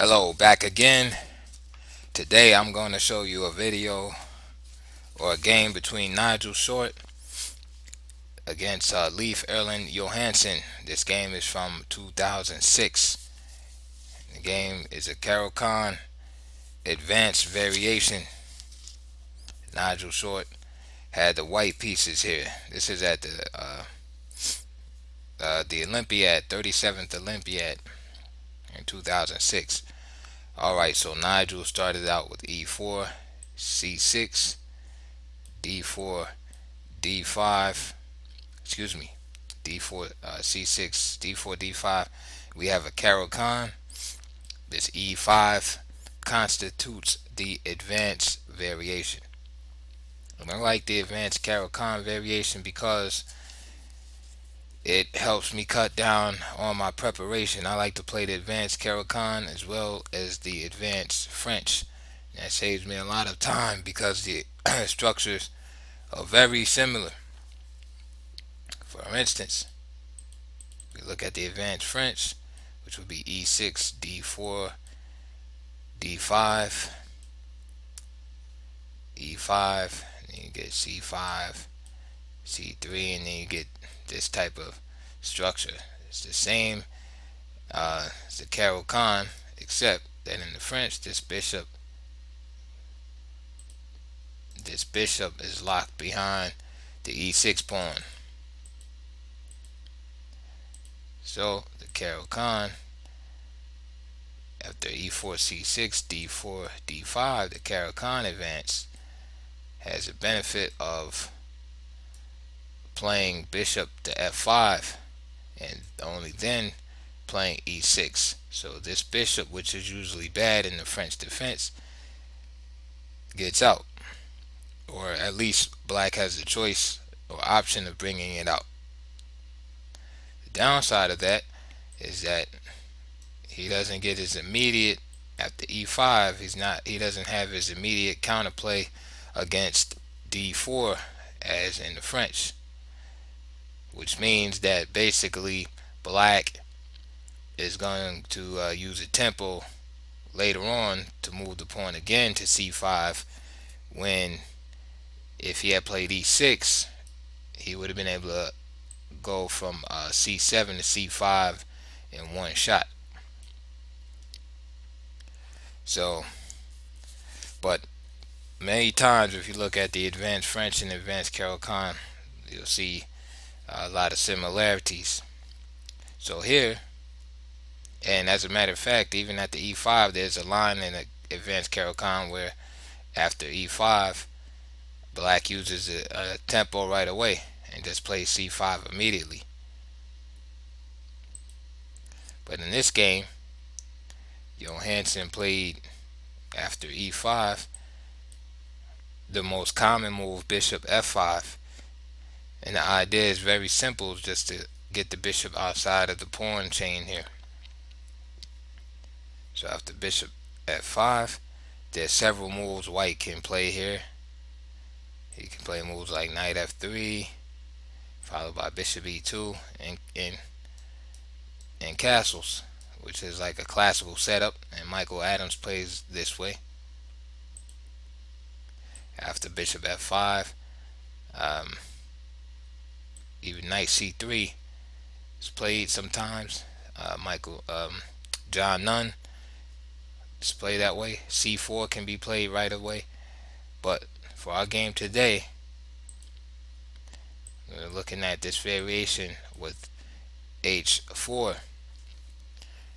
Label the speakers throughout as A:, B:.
A: Hello, back again. Today I'm going to show you a video or a game between Nigel Short against Leif Erland Johannsen. This game is from 2006. The game is a Caro Kann advanced variation. Nigel Short had the white pieces here. This is at the Olympiad, 37th Olympiad in 2006. Alright, so Nigel started out with e4, c6, d4, d5, excuse me, d4, c6, d4, d5. We have a Caro Kann. This e5 constitutes the advanced variation. And I like the advanced Caro Kann variation because it helps me cut down on my preparation. I like to play the advanced Caro Kann as well as the advanced French. That saves me a lot of time because the structures are very similar. For instance, we look at the advanced French, which would be e6, d4, d5, e5, and then you get c5, c3, and then you get this type of structure. It's the same as the Caro Kann, except that in the French, this bishop is locked behind the e6 pawn. So the Caro Kann, after e4, c6, d4, d5, the Caro Kann advance has the benefit of playing bishop to f5 and only then playing e6. So this bishop, which is usually bad in the French defense, gets out, or at least black has the choice or option of bringing it out. The downside of that is that he doesn't get his immediate, after e5, he doesn't have his immediate counterplay against d4 as in the French, which means that basically black is going to use a tempo later on to move the pawn again to c5, when if he had played e6, he would have been able to go from c7 to c5 in one shot. So, but many times if you look at the advanced French and advanced Caro Kann, you'll see a lot of similarities. So here, and as a matter of fact, even at the e5, there's a line in the advanced Caro Kann where after e5, black uses a tempo right away and just plays c5 immediately. But in this game, Johannsen played after e5 the most common move, bishop f5, and the idea is very simple, just to get the bishop outside of the pawn chain here. So after bishop f5, there's several moves white can play here. He can play moves like knight f3, followed by bishop e2, and castles, which is like a classical setup, and Michael Adams plays this way. After bishop f5, even knight c3 is played sometimes. Johannsen is played that way. c4 can be played right away. But for our game today, we're looking at this variation with h4.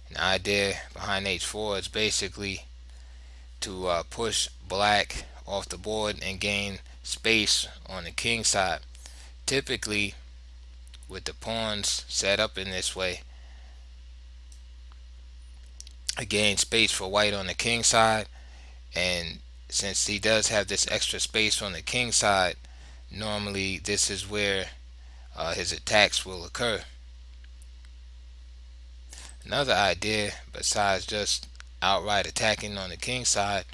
A: And the idea behind h4 is basically to push black off the board and gain space on the king side. Typically, with the pawns set up in this way, I gain space for white on the king side, and since he does have this extra space on the king side, normally this is where his attacks will occur. Another idea besides just outright attacking on the king side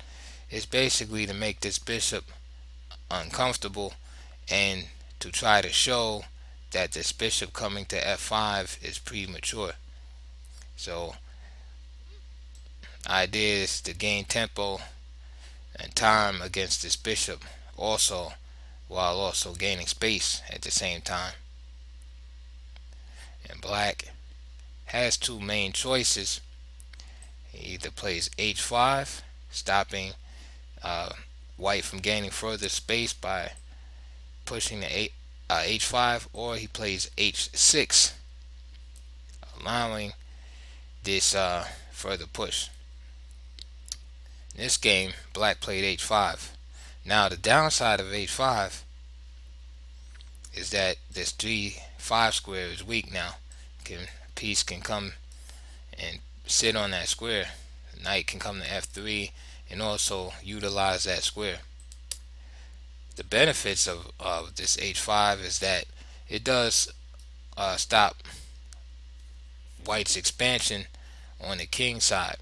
A: is basically to make this bishop uncomfortable and to try to show that this bishop coming to f5 is premature. So idea is to gain tempo and time against this bishop, also while also gaining space at the same time. And black has two main choices. He either plays h5, stopping uh, white from gaining further space by pushing the h5, or he plays h6, allowing this further push. In this game, black played h5. Now the downside of h5 is that this g5 square is weak now. Piece can come and sit on that square. Knight can come to f3 and also utilize that square. The benefits of this h5 is that it does stop white's expansion on the king side.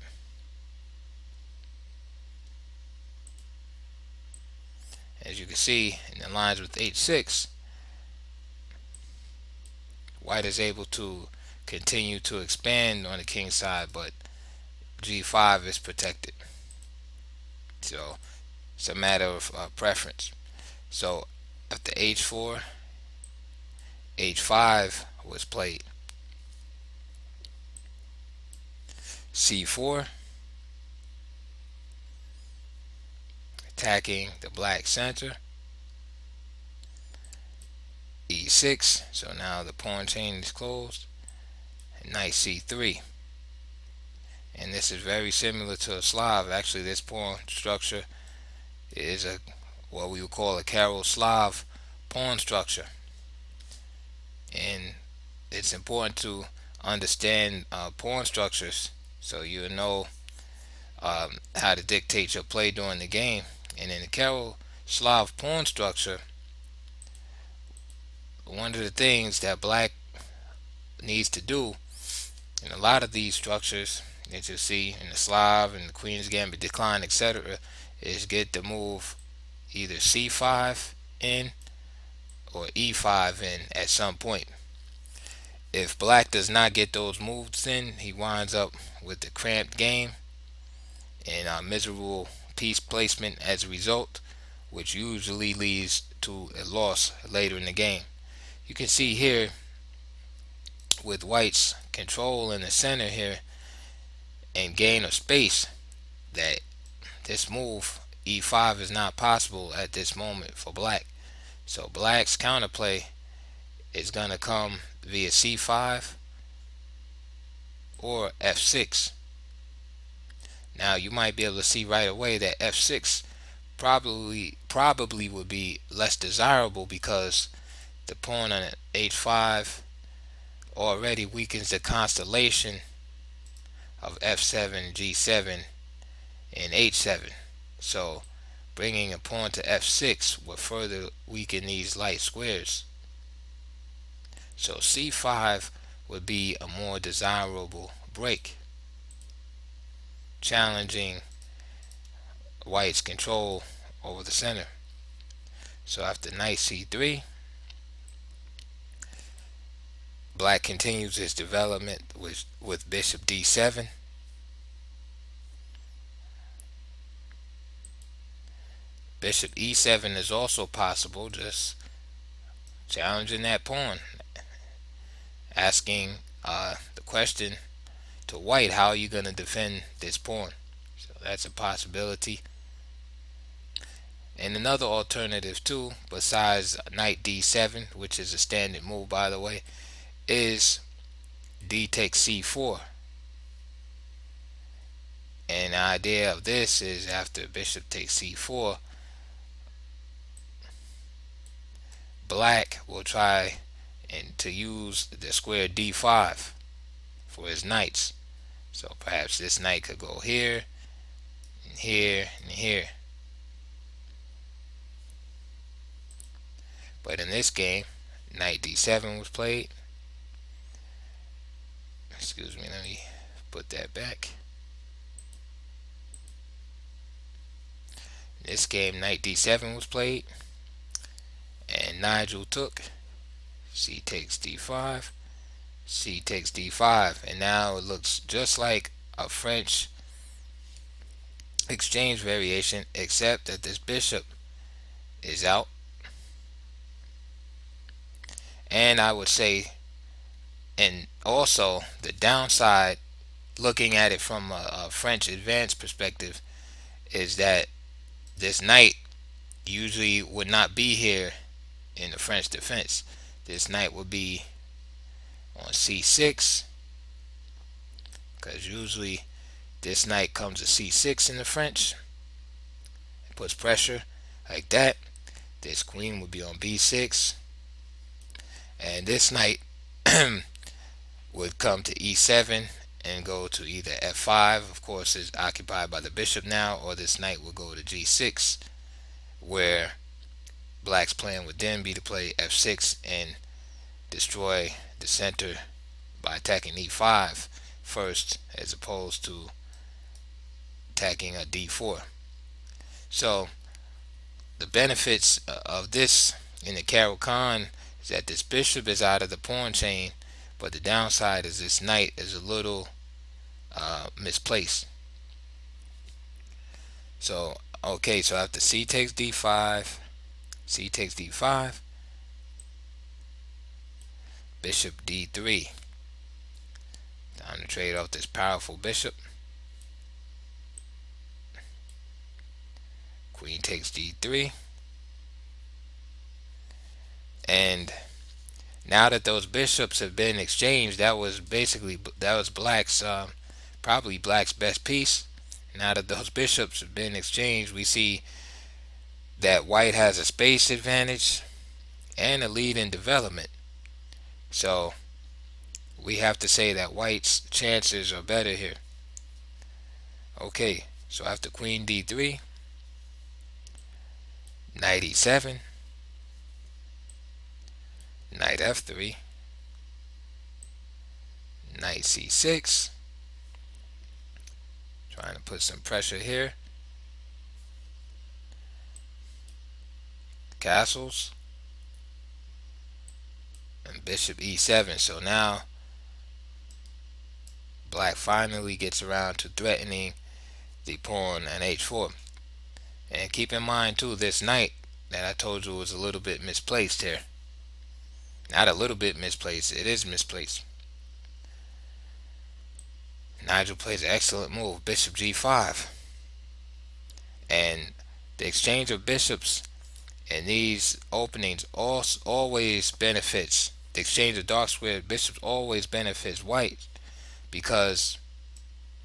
A: As you can see in the lines with h6, white is able to continue to expand on the king side, but g5 is protected. So it's a matter of preference. So after h4, h5 was played. c4, attacking the black center. e6, so now the pawn chain is closed. And knight c3. And this is very similar to a Slav. Actually, this pawn structure is a what we would call a Caro Slav pawn structure. And it's important to understand pawn structures so you know how to dictate your play during the game. And in the Caro Slav pawn structure, one of the things that black needs to do in a lot of these structures that you see in the Slav and the Queen's Gambit decline, etc., is get the move either c5 in or e5 in at some point. If black does not get those moves in, he winds up with the cramped game and miserable piece placement as a result, which usually leads to a loss later in the game. You can see here with white's control in the center here and gain of space that this move e5 is not possible at this moment for black. So black's counterplay is going to come via c5 or f6. Now you might be able to see right away that f6 probably would be less desirable because the pawn on h5 already weakens the constellation of f7, g7, and h7. So bringing a pawn to f6 will further weaken these light squares. So c5 would be a more desirable break, challenging white's control over the center. So after knight c3, black continues its development with bishop d7. Bishop e7 is also possible, just challenging that pawn, asking the question to white, how are you going to defend this pawn? So that's a possibility. And another alternative too, besides knight d7, which is a standard move by the way, is d takes c4. And the idea of this is after bishop takes c4, black will try and to use the square d5 for his knights. So perhaps this knight could go here and here and here. But in this game, knight d7 was played. Excuse me, let me put that back. In this game, knight d7 was played, and Nigel took. C takes d5, C takes d5, and now it looks just like a French exchange variation, except that this bishop is out. And I would say, and also the downside, looking at it from a French advanced perspective, is that this knight usually would not be here in the French defense. This knight would be on c6, because usually this knight comes to c6 in the French. It puts pressure like that. This queen would be on b6, and this knight would come to e7 and go to either f5. Of course, is occupied by the bishop now, or this knight will go to g6, where black's plan would then be to play f6 and destroy the center by attacking e5 first, as opposed to attacking a d4. So the benefits of this in the Caro Kann is that this bishop is out of the pawn chain, but the downside is this knight is a little misplaced. So okay, so after c takes d5, c takes d5, bishop d3. Time to trade off this powerful bishop. Queen takes d3. And now that those bishops have been exchanged, that was black's probably black's best piece. Now that those bishops have been exchanged, we see that white has a space advantage and a lead in development. So we have to say that white's chances are better here. Okay, so after queen d3, knight e7, knight f3, knight c6, trying to put some pressure here, castles, and bishop e7. So now black finally gets around to threatening the pawn on h4. And keep in mind too, this knight that I told you was a little bit misplaced here. Not a little bit misplaced, it is misplaced. Nigel plays an excellent move, bishop g5. And the exchange of bishops in these openings always benefits, the exchange of dark square bishops always benefits white, because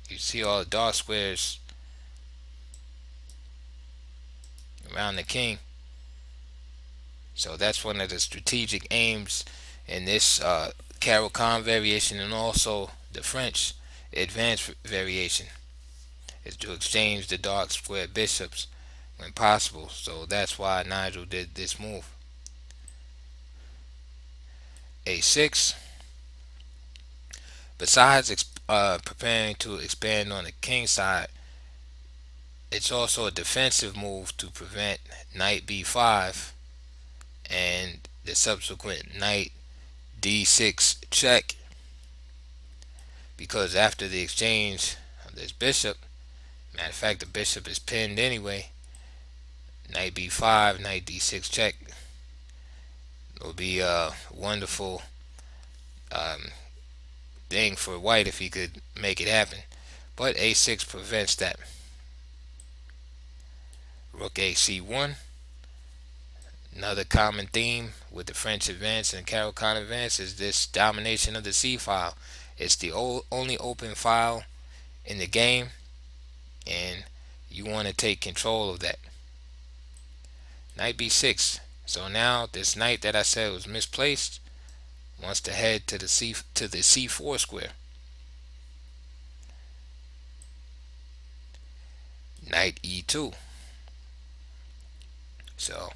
A: you see all the dark squares around the king. So that's one of the strategic aims in this Caro Kann variation, and also the French advanced variation, is to exchange the dark square bishops when possible. So that's why Nigel did this move. a6. Besides preparing to expand on the king side, it's also a defensive move to prevent knight b5 and the subsequent knight d6 check, because after the exchange of this bishop, matter of fact the bishop is pinned anyway, knight b5, knight d6 check will be a wonderful thing for white if he could make it happen, but a6 prevents that. Rook a c1. Another common theme with the French advance and Caro Kann advance is this domination of the c file. It's the only open file in the game, and you want to take control of that. Knight b6. So now this knight that I said was misplaced wants to head to the c4 square. Knight e2. So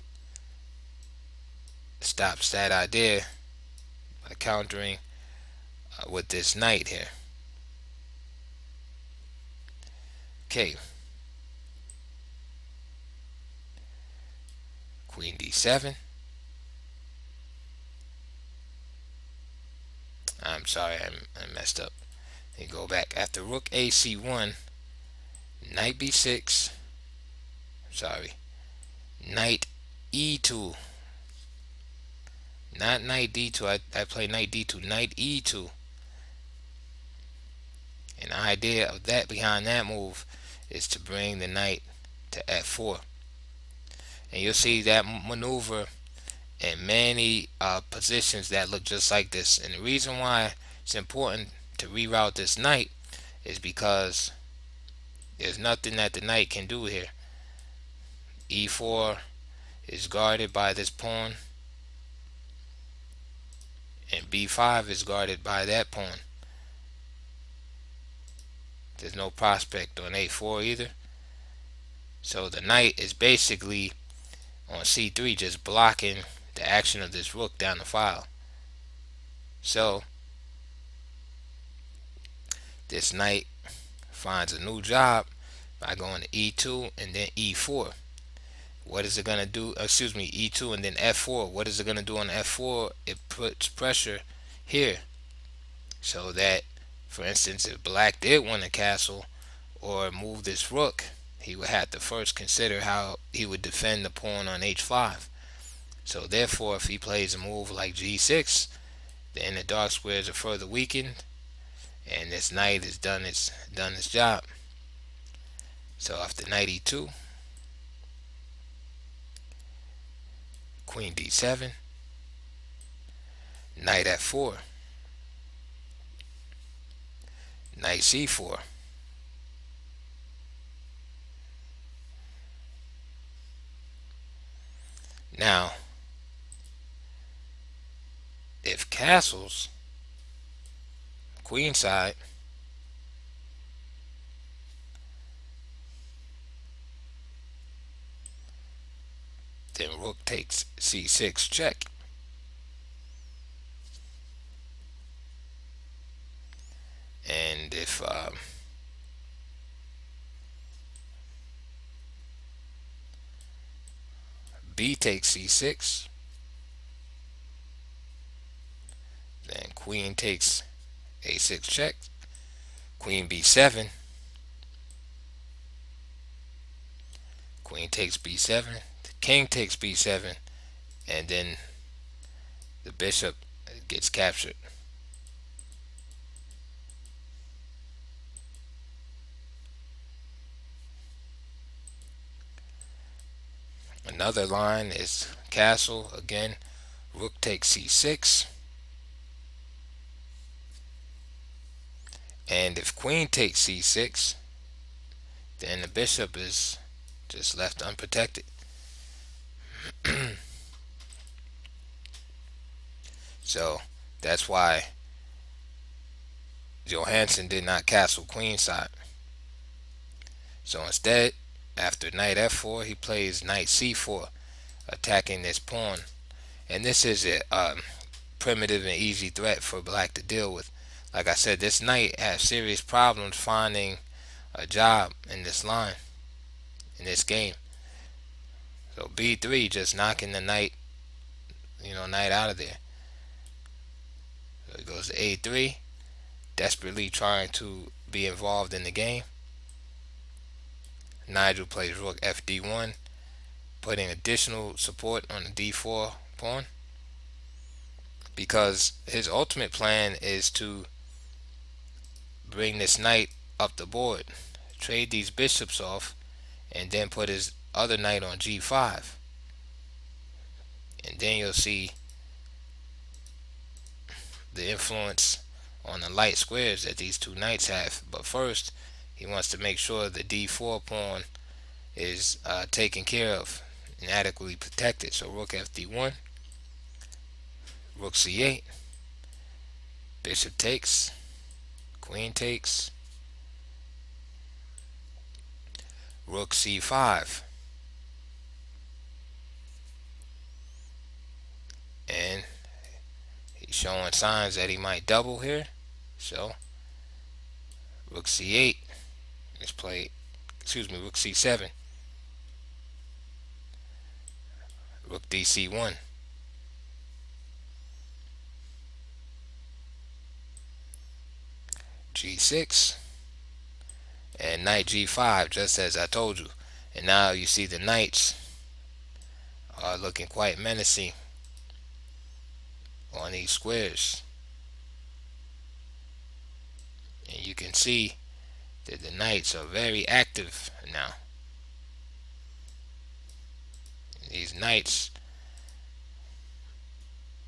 A: stops that idea by countering with this knight here. Okay, queen d7. I'm sorry, I messed up. Let me go back. After rook a c1, Knight b6. Sorry. Knight e2. Not knight d2. I play knight d2. Knight e2. And the idea of that behind that move is to bring the knight to f4. And you'll see that maneuver in many positions that look just like this. And the reason why it's important to reroute this knight is because there's nothing that the knight can do here. e4 is guarded by this pawn, and b5 is guarded by that pawn. There's no prospect on a4 either. So the knight is basically on c3 just blocking the action of this rook down the file. So this knight finds a new job by going to e2 and then e4. What is it going to do? Excuse me, e2 and then f4. What is it going to do on f4? It puts pressure here, so that, for instance, if black did want to castle or move this rook, he would have to first consider how he would defend the pawn on h5. So therefore, if he plays a move like g6, then the dark squares are further weakened, and this knight has done its job. So after knight e2, queen d7, knight f4, knight c4, now if castles queen side, then rook takes c6 check. And if b takes c6, then queen takes a6 check, queen b7, queen takes b7, the king takes b7, and then the bishop gets captured. Another line is castle again, rook takes c6, and if queen takes c6, then the bishop is just left unprotected. So that's why Johannsen did not castle queenside. So instead, after knight f4, he plays knight c4, attacking this pawn. And this is a primitive and easy threat for black to deal with. Like I said, this knight has serious problems finding a job in this line, in this game. So b3 just knocking the knight, knight out of there. So he goes to a3, desperately trying to be involved in the game. Nigel plays rook fd1, putting additional support on the d4 pawn, because his ultimate plan is to bring this knight up the board, trade these bishops off, and then put his other knight on g5. And then you'll see the influence on the light squares that these two knights have. But first, he wants to make sure the d4 pawn is taken care of and adequately protected. So rook fd1, rook c8, bishop takes, queen takes, rook c5, and he's showing signs that he might double here. So rook c8 is played, rook c7, rook dc1, g6, and knight g5, just as I told you. And now you see the knights are looking quite menacing on these squares, and you can see that the knights are very active now. These knights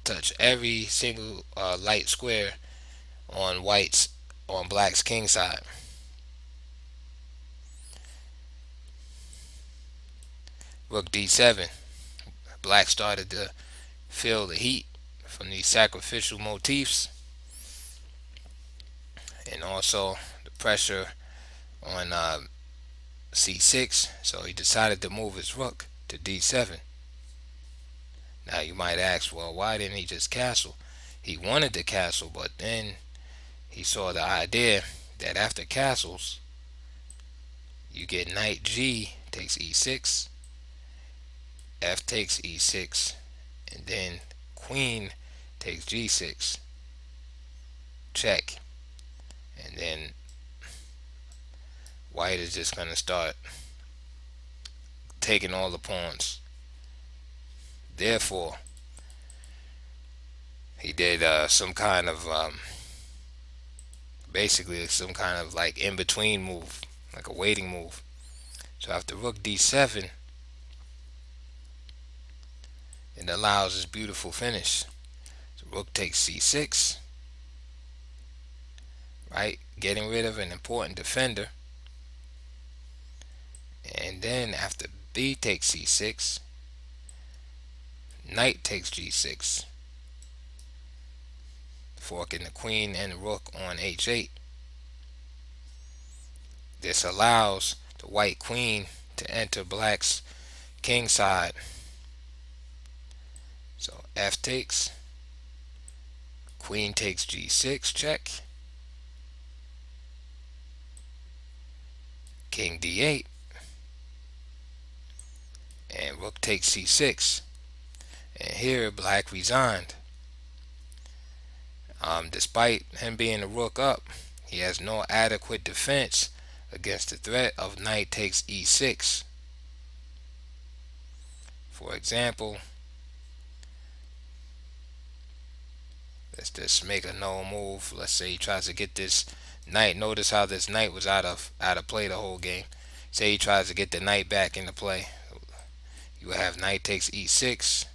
A: touch every single light square on black's king side. Rook d7. Black started to feel the heat from these sacrificial motifs, and also the pressure on c6, so he decided to move his rook to d7. Now you might ask, well, why didn't he just castle? He wanted to castle, but then he saw the idea that after castles, you get knight g takes e6, f takes e6, and then queen takes g6, check, and then white is just going to start taking all the pawns. Therefore, he did some kind of basically some kind of like in between move, like a waiting move. So after rook d7, it allows this beautiful finish. So rook takes c6, right? Getting rid of an important defender. And then after b takes c6, knight takes g6, forking the queen and the rook on h8. This allows the white queen to enter black's king side. So f takes, queen takes g6, check, king d8, and rook takes c6. And here black resigned. Despite him being a rook up, he has no adequate defense against the threat of knight takes e6. For example, let's just make a no move. Let's say he tries to get this knight. Notice how this knight was out of play the whole game. Say he tries to get the knight back into play. You have knight takes e6.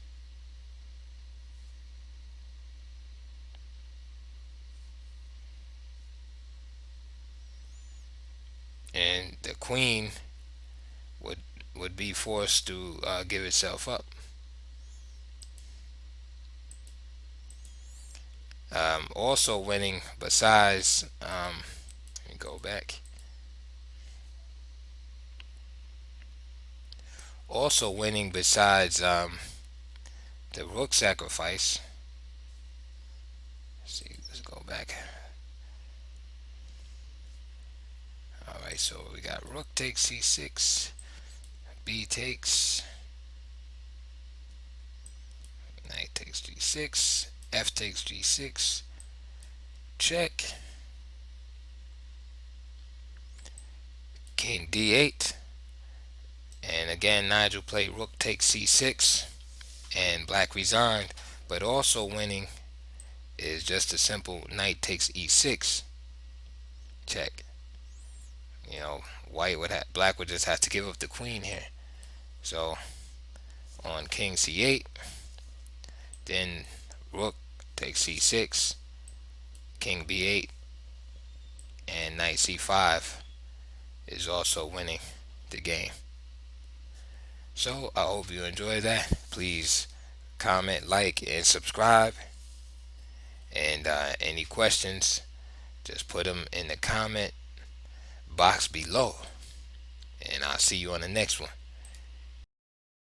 A: And the queen would be forced to give itself up. Also winning besides, let me go back. Also winning besides the rook sacrifice. Let's go back. Alright, so we got rook takes c6, b takes, knight takes g6, f takes g6, check, king d8, and again Nigel played rook takes c6, and black resigned. But also winning is just a simple knight takes e6, check. You know, black would just have to give up the queen here. So on king c8, then rook takes c6, king b8, and knight c5 is also winning the game. So I hope you enjoy that. Please comment, like, and subscribe. And any questions, just put them in the comment box below. And I'll see you on the next one.